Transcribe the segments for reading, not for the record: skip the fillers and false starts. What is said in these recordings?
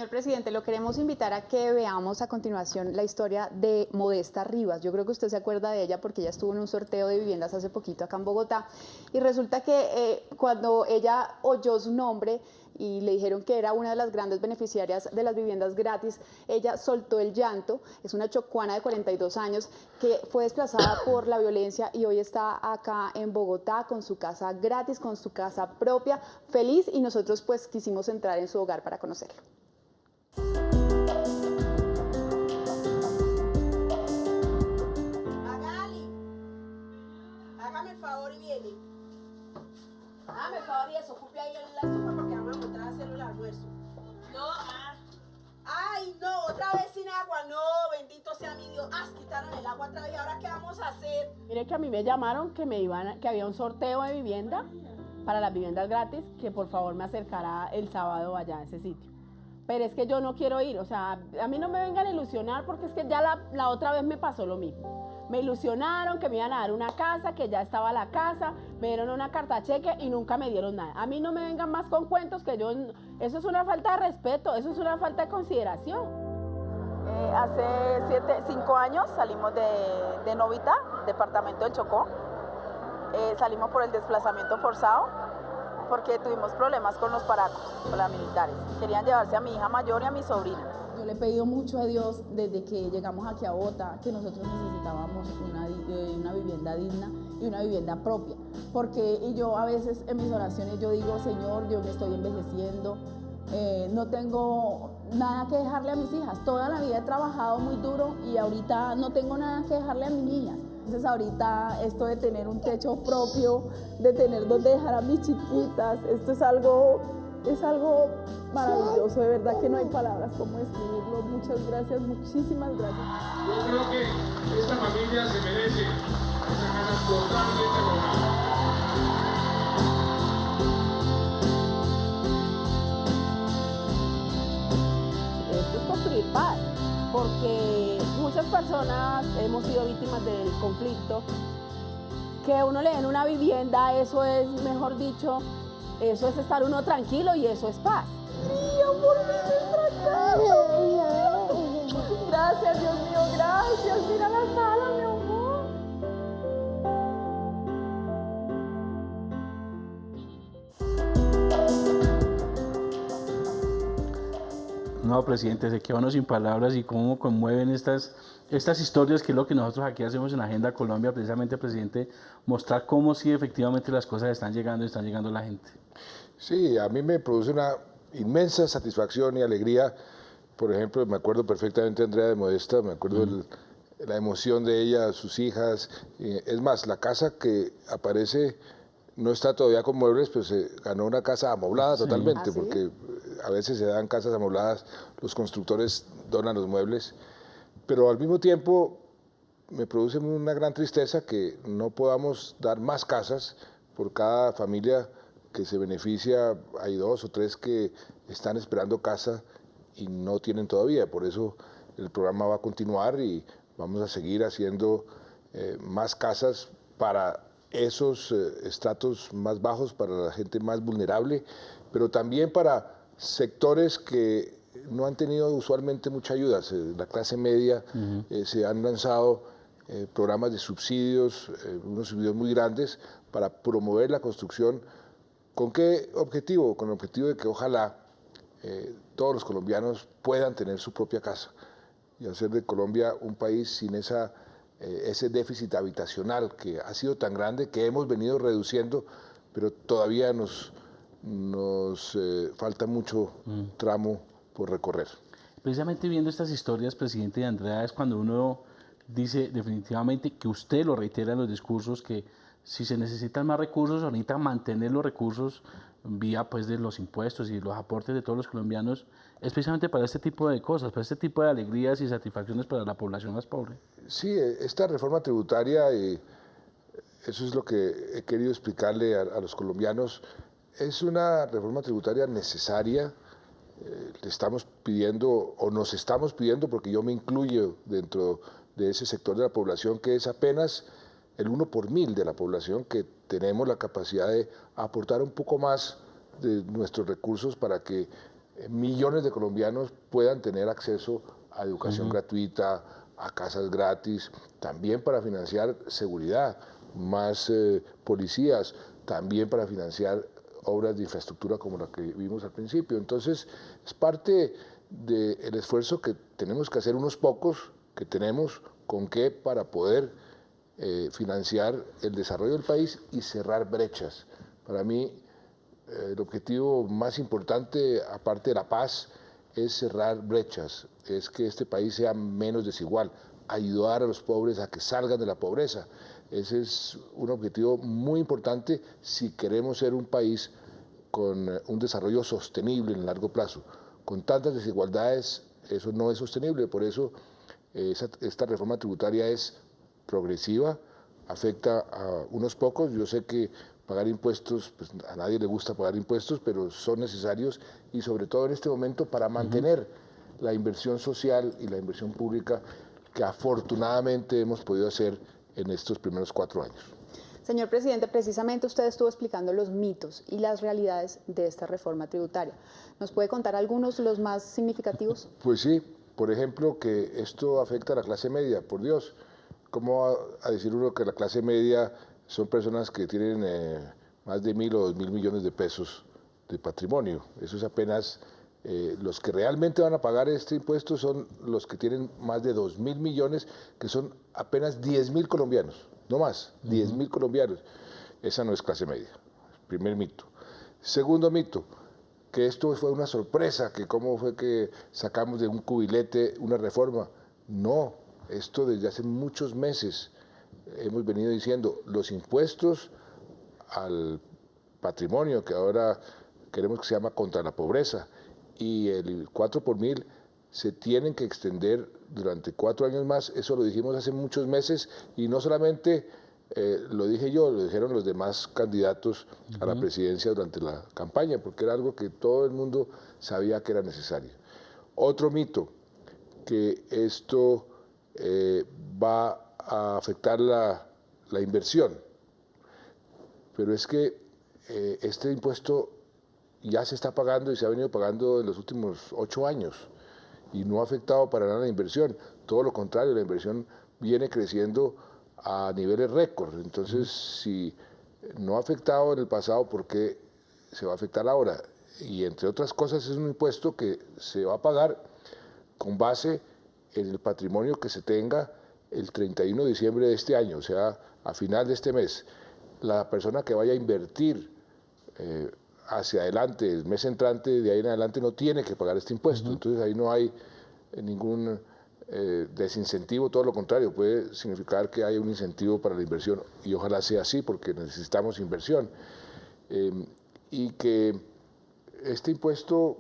Señor presidente, lo queremos invitar a que veamos a continuación la historia de Modesta Rivas. Yo creo que usted se acuerda de ella porque ella estuvo en un sorteo de viviendas hace poquito acá en Bogotá y resulta que cuando ella oyó su nombre y le dijeron que era una de las grandes beneficiarias de las viviendas gratis, ella soltó el llanto. Es una chocuana de 42 años que fue desplazada por la violencia y hoy está acá en Bogotá con su casa gratis, con su casa propia, feliz, y nosotros pues quisimos entrar en su hogar para conocerlo. Magali, hágame el favor y viene. Hágame el favor y desocupe ahí la estufa porque vamos a montar a hacer el almuerzo. No, ay, no, otra vez sin agua, no, bendito sea mi Dios. Quitaron el agua otra vez, ¿ahora qué vamos a hacer? Mire que a mí me llamaron que había un sorteo de vivienda para las viviendas gratis, que por favor me acercara el sábado allá a ese sitio. Pero es que yo no quiero ir, o sea, a mí no me vengan a ilusionar porque es que ya la otra vez me pasó lo mismo. Me ilusionaron que me iban a dar una casa, que ya estaba la casa, me dieron una carta cheque y nunca me dieron nada. A mí no me vengan más con cuentos que eso es una falta de respeto, eso es una falta de consideración. Hace 5 años salimos de Novita, departamento del Chocó. Salimos por el desplazamiento forzado porque tuvimos problemas con los paracos, con las militares. Querían llevarse a mi hija mayor y a mi sobrina. Yo le he pedido mucho a Dios desde que llegamos aquí a Bogotá que nosotros necesitábamos una vivienda digna y una vivienda propia. Y yo a veces en mis oraciones yo digo, Señor, yo me estoy envejeciendo, no tengo nada que dejarle a mis hijas. Toda la vida he trabajado muy duro y ahorita no tengo nada que dejarle a mis niñas. Entonces ahorita esto de tener un techo propio, de tener donde dejar a mis chiquitas, esto es algo maravilloso, de verdad que no hay palabras como describirlo. Muchas gracias, muchísimas gracias. Yo creo que esta familia se merece esa casa totalmente renovada. Esto es construir paz, porque muchas personas hemos sido víctimas del conflicto. Que a uno le den una vivienda, eso es, mejor dicho, eso es estar uno tranquilo y eso es paz. Gracias, Dios mío, gracias. Mira la sala, mi amor. No, presidente, se queda uno sin palabras y cómo conmueven estas historias, que es lo que nosotros aquí hacemos en Agenda Colombia, precisamente, presidente, mostrar cómo sí efectivamente las cosas están llegando a la gente. Sí, a mí me produce una inmensa satisfacción y alegría. Por ejemplo, me acuerdo perfectamente de Andrea de Modesta, me acuerdo la emoción de ella, sus hijas. Es más, la casa que aparece no está todavía con muebles, pero se ganó una casa amoblada totalmente, porque a veces se dan casas amobladas, los constructores donan los muebles, pero al mismo tiempo me produce una gran tristeza que no podamos dar más casas. Por cada familia que se beneficia hay 2 o 3 que están esperando casa y no tienen todavía. Por eso el programa va a continuar y vamos a seguir haciendo más casas para esos estratos más bajos, para la gente más vulnerable, pero también para sectores que no han tenido usualmente mucha ayuda. La clase media, se han lanzado programas de subsidios, unos subsidios muy grandes para promover la construcción. ¿Con qué objetivo? Con el objetivo de que ojalá todos los colombianos puedan tener su propia casa y hacer de Colombia un país sin ese déficit habitacional que ha sido tan grande, que hemos venido reduciendo, pero todavía nos falta mucho tramo por recorrer. Precisamente viendo estas historias, presidente, de Andrea, es cuando uno dice definitivamente, que usted lo reitera en los discursos, que si se necesitan más recursos, ahorita mantener los recursos vía pues de los impuestos y los aportes de todos los colombianos, especialmente para este tipo de cosas, para este tipo de alegrías y satisfacciones para la población más pobre. Sí, esta reforma tributaria, eso es lo que he querido explicarle a los colombianos, es una reforma tributaria necesaria. Le estamos pidiendo, o nos estamos pidiendo, porque yo me incluyo dentro de ese sector de la población, que es apenas el 1 por 1000 de la población, que tenemos la capacidad de aportar un poco más de nuestros recursos para que millones de colombianos puedan tener acceso a educación gratuita, a casas gratis, también para financiar seguridad, más policías, también para financiar obras de infraestructura como la que vimos al principio. Entonces, es parte del esfuerzo que tenemos que hacer unos pocos, que tenemos con qué para poder financiar el desarrollo del país y cerrar brechas. Para mí, el objetivo más importante, aparte de la paz, es cerrar brechas, es que este país sea menos desigual, ayudar a los pobres a que salgan de la pobreza. Ese es un objetivo muy importante si queremos ser un país con un desarrollo sostenible en el largo plazo. Con tantas desigualdades, eso no es sostenible. Por eso esta reforma tributaria es progresiva, afecta a unos pocos. Yo sé que pagar impuestos, pues a nadie le gusta pagar impuestos, pero son necesarios y sobre todo en este momento para mantener la inversión social y la inversión pública que afortunadamente hemos podido hacer en estos primeros 4 años. Señor presidente, precisamente usted estuvo explicando los mitos y las realidades de esta reforma tributaria. ¿Nos puede contar algunos, los más significativos? Pues sí, por ejemplo, que esto afecta a la clase media, por Dios. ¿Cómo va a decir uno que la clase media son personas que tienen más de 1.000 o 2.000 millones de pesos de patrimonio? Eso es apenas, los que realmente van a pagar este impuesto son los que tienen más de 2.000 millones, que son apenas 10.000 colombianos, no más, 10.000 colombianos. Esa no es clase media, primer mito. Segundo mito, que esto fue una sorpresa, que cómo fue que sacamos de un cubilete una reforma. No, esto desde hace muchos meses hemos venido diciendo, los impuestos al patrimonio, que ahora queremos que se llama contra la pobreza, y el 4 por mil se tienen que extender durante 4 años más. Eso lo dijimos hace muchos meses y no solamente lo dije yo, lo dijeron los demás candidatos a la presidencia durante la campaña, porque era algo que todo el mundo sabía que era necesario. Otro mito, que esto va a afectar la inversión, pero es que este impuesto ya se está pagando y se ha venido pagando en los últimos 8 años y no ha afectado para nada la inversión, todo lo contrario, la inversión viene creciendo a niveles récord. Entonces, si no ha afectado en el pasado, ¿por qué se va a afectar ahora? Y entre otras cosas es un impuesto que se va a pagar con base en el patrimonio que se tenga el 31 de diciembre de este año, o sea, a final de este mes. La persona que vaya a invertir hacia adelante, el mes entrante, de ahí en adelante no tiene que pagar este impuesto. Entonces ahí no hay ningún desincentivo, todo lo contrario, puede significar que hay un incentivo para la inversión y ojalá sea así porque necesitamos inversión. Y que este impuesto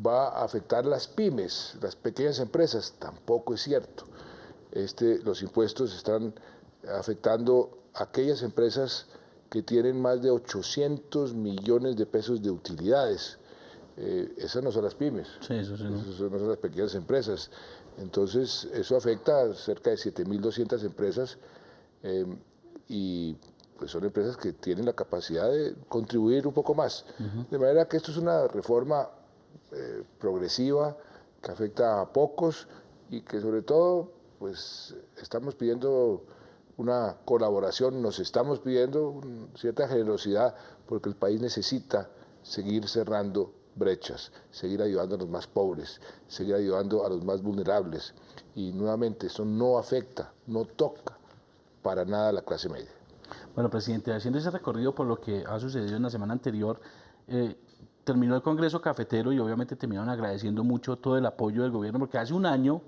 va a afectar las pymes, las pequeñas empresas, tampoco es cierto. Los impuestos están afectando a aquellas empresas que tienen más de 800 millones de pesos de utilidades. Esas no son las pymes, Sí, eso sí, ¿no? esas no son las pequeñas empresas. Entonces, eso afecta a cerca de 7.200 empresas y pues son empresas que tienen la capacidad de contribuir un poco más. De manera que esto es una reforma progresiva que afecta a pocos y que sobre todo pues estamos pidiendo una colaboración, nos estamos pidiendo cierta generosidad porque el país necesita seguir cerrando brechas, seguir ayudando a los más pobres, seguir ayudando a los más vulnerables. Y nuevamente, eso no afecta, no toca para nada a la clase media. Bueno, presidente, haciendo ese recorrido por lo que ha sucedido en la semana anterior, terminó el Congreso Cafetero y obviamente terminaron agradeciendo mucho todo el apoyo del gobierno, porque hace un año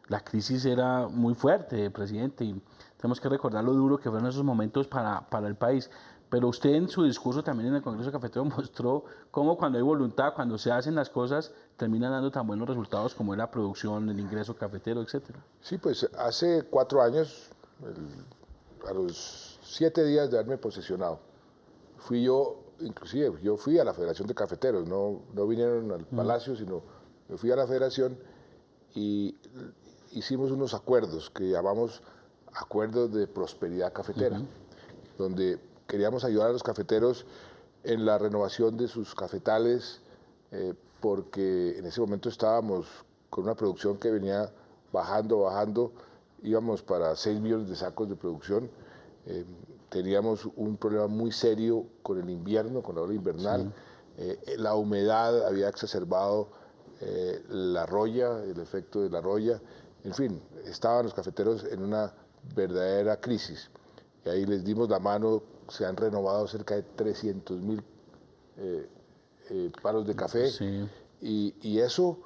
la crisis era muy fuerte, presidente, y tenemos que recordar lo duro que fueron esos momentos para el país. Pero usted en su discurso también en el Congreso Cafetero mostró cómo cuando hay voluntad, cuando se hacen las cosas, terminan dando tan buenos resultados como es la producción, el ingreso cafetero, etcétera. Sí, pues hace 4 años, a los 7 días de haberme posesionado, fui yo, inclusive yo fui a la Federación de Cafeteros, no vinieron al Palacio, sino me fui a la Federación y hicimos unos acuerdos que llamamos acuerdos de prosperidad cafetera, donde queríamos ayudar a los cafeteros en la renovación de sus cafetales, porque en ese momento estábamos con una producción que venía bajando, íbamos para 6 millones de sacos de producción. Teníamos un problema muy serio con el invierno, con la ola invernal. La humedad había exacerbado la roya, el efecto de la roya. En fin, estaban los cafeteros en una verdadera crisis. Y ahí les dimos la mano, se han renovado cerca de 300.000 palos de café. Sí. Y eso,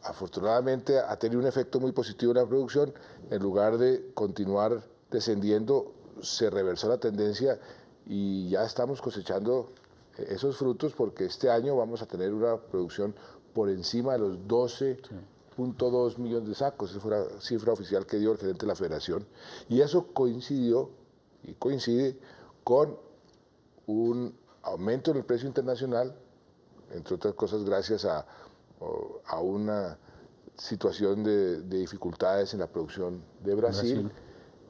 afortunadamente, ha tenido un efecto muy positivo en la producción. En lugar de continuar descendiendo, se reversó la tendencia y ya estamos cosechando esos frutos, porque este año vamos a tener una producción por encima de los 12.2 millones de sacos. Esa fue la cifra oficial que dio el gerente de la federación. Y eso coincide con un aumento en el precio internacional, entre otras cosas gracias a una situación de dificultades en la producción de Brasil.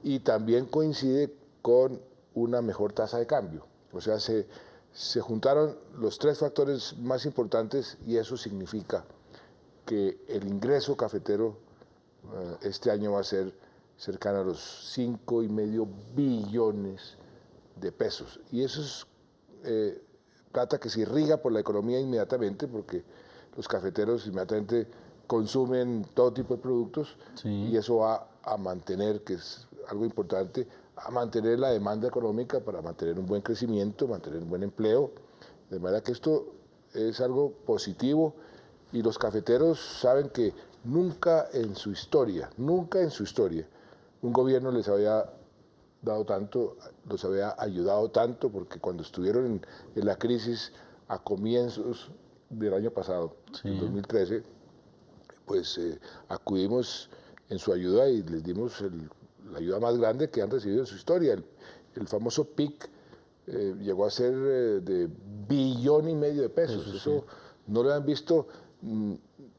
Y también coincide con una mejor tasa de cambio. O sea, se juntaron los 3 factores más importantes y eso significa que el ingreso cafetero este año va a ser cercano a los 5,5 billones de pesos. Y eso es plata que se irriga por la economía inmediatamente, porque los cafeteros inmediatamente consumen todo tipo de productos y eso va a mantener, que es algo importante, a mantener la demanda económica para mantener un buen crecimiento, mantener un buen empleo. De manera que esto es algo positivo y los cafeteros saben que nunca en su historia, un gobierno les había dado tanto, los había ayudado tanto, porque cuando estuvieron en la crisis a comienzos del año pasado, en 2013, pues acudimos en su ayuda y les dimos la ayuda más grande que han recibido en su historia. El famoso PIC llegó a ser de 1,5 billones de pesos. Eso no lo han visto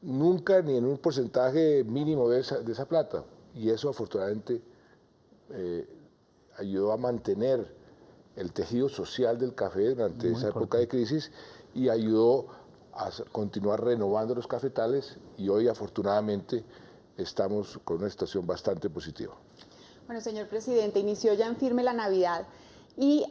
nunca, ni en un porcentaje mínimo de esa plata. Y eso afortunadamente ayudó a mantener el tejido social del café durante esa época de crisis y ayudó a continuar renovando los cafetales, y hoy afortunadamente estamos con una situación bastante positiva. Bueno, señor presidente, inició ya en firme la Navidad y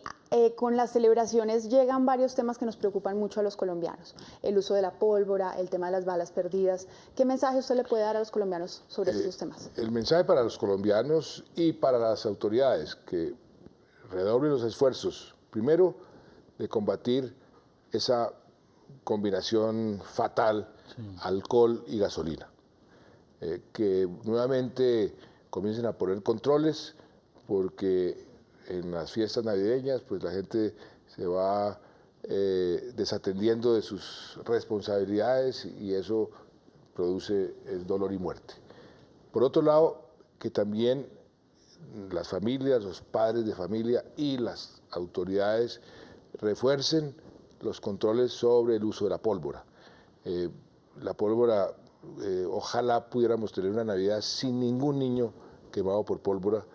con las celebraciones llegan varios temas que nos preocupan mucho a los colombianos. El uso de la pólvora, el tema de las balas perdidas. ¿Qué mensaje usted le puede dar a los colombianos sobre estos temas? El mensaje para los colombianos y para las autoridades, que redoblen los esfuerzos, primero, de combatir esa combinación fatal, alcohol y gasolina. Que nuevamente comiencen a poner controles, porque en las fiestas navideñas pues la gente se va desatendiendo de sus responsabilidades y eso produce el dolor y muerte. Por otro lado, que también las familias, los padres de familia y las autoridades refuercen los controles sobre el uso de la pólvora. La pólvora, ojalá pudiéramos tener una Navidad sin ningún niño quemado por pólvora.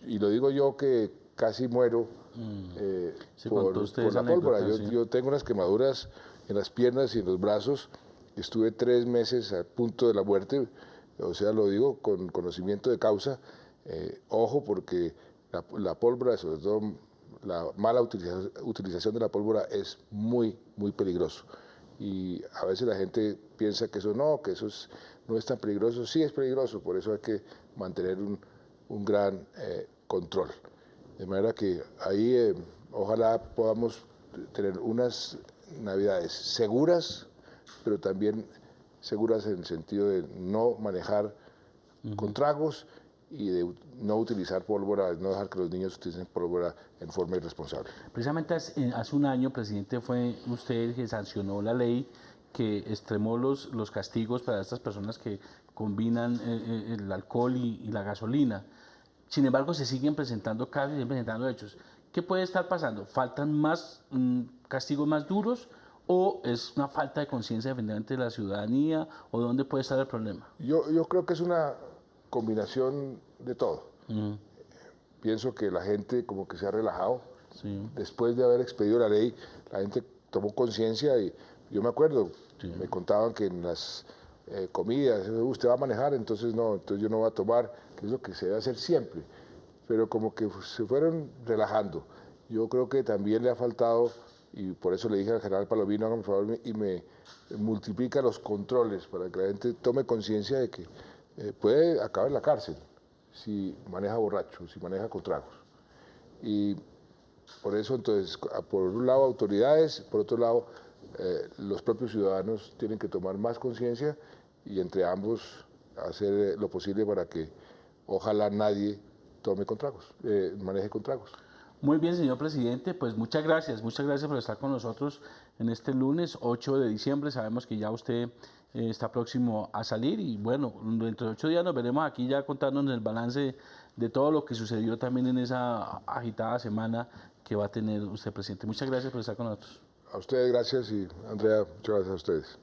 Y lo digo yo, que casi muero por la pólvora. Yo tengo unas quemaduras en las piernas y en los brazos. Estuve 3 meses a punto de la muerte, o sea, lo digo con conocimiento de causa. Ojo, porque la pólvora, sobre todo la mala utilización de la pólvora, es muy, muy peligroso. Y a veces la gente piensa que eso no es tan peligroso. Sí es peligroso, por eso hay que mantener un gran control. De manera que ahí ojalá podamos tener unas Navidades seguras, pero también seguras en el sentido de no manejar con tragos y de no utilizar pólvora, no dejar que los niños utilicen pólvora en forma irresponsable. Precisamente hace un año, presidente, fue usted que sancionó la ley que extremó los castigos para estas personas que combinan el alcohol y la gasolina. Sin embargo, se siguen presentando casos y siguen presentando hechos. ¿Qué puede estar pasando? ¿Faltan más castigos más duros o es una falta de conciencia definitivamente de la ciudadanía o dónde puede estar el problema? Yo creo que es una combinación de todo. Pienso que la gente como que se ha relajado. Después de haber expedido la ley, la gente tomó conciencia y Yo me acuerdo, Sí. me contaban que en las comidas, usted va a manejar, entonces no, entonces yo no voy a tomar, que es lo que se debe hacer siempre. Pero como que se fueron relajando. Yo creo que también le ha faltado, y por eso le dije al general Palomino, hágame el favor y me multiplica los controles para que la gente tome conciencia de que puede acabar en la cárcel si maneja borracho, si maneja con tragos. Y por eso, entonces, por un lado autoridades, por otro lado los propios ciudadanos tienen que tomar más conciencia y entre ambos hacer lo posible para que ojalá nadie tome con tragos, maneje con tragos. Muy bien, señor presidente, pues muchas gracias por estar con nosotros en este lunes 8 de diciembre. Sabemos que ya usted está próximo a salir y bueno, dentro de 8 días nos veremos aquí ya contándonos el balance de todo lo que sucedió también en esa agitada semana que va a tener usted, presidente. Muchas gracias por estar con nosotros. A ustedes gracias y Andrea, muchas gracias a ustedes.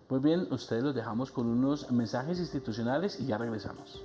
Muy bien, ustedes los dejamos con unos mensajes institucionales y ya regresamos.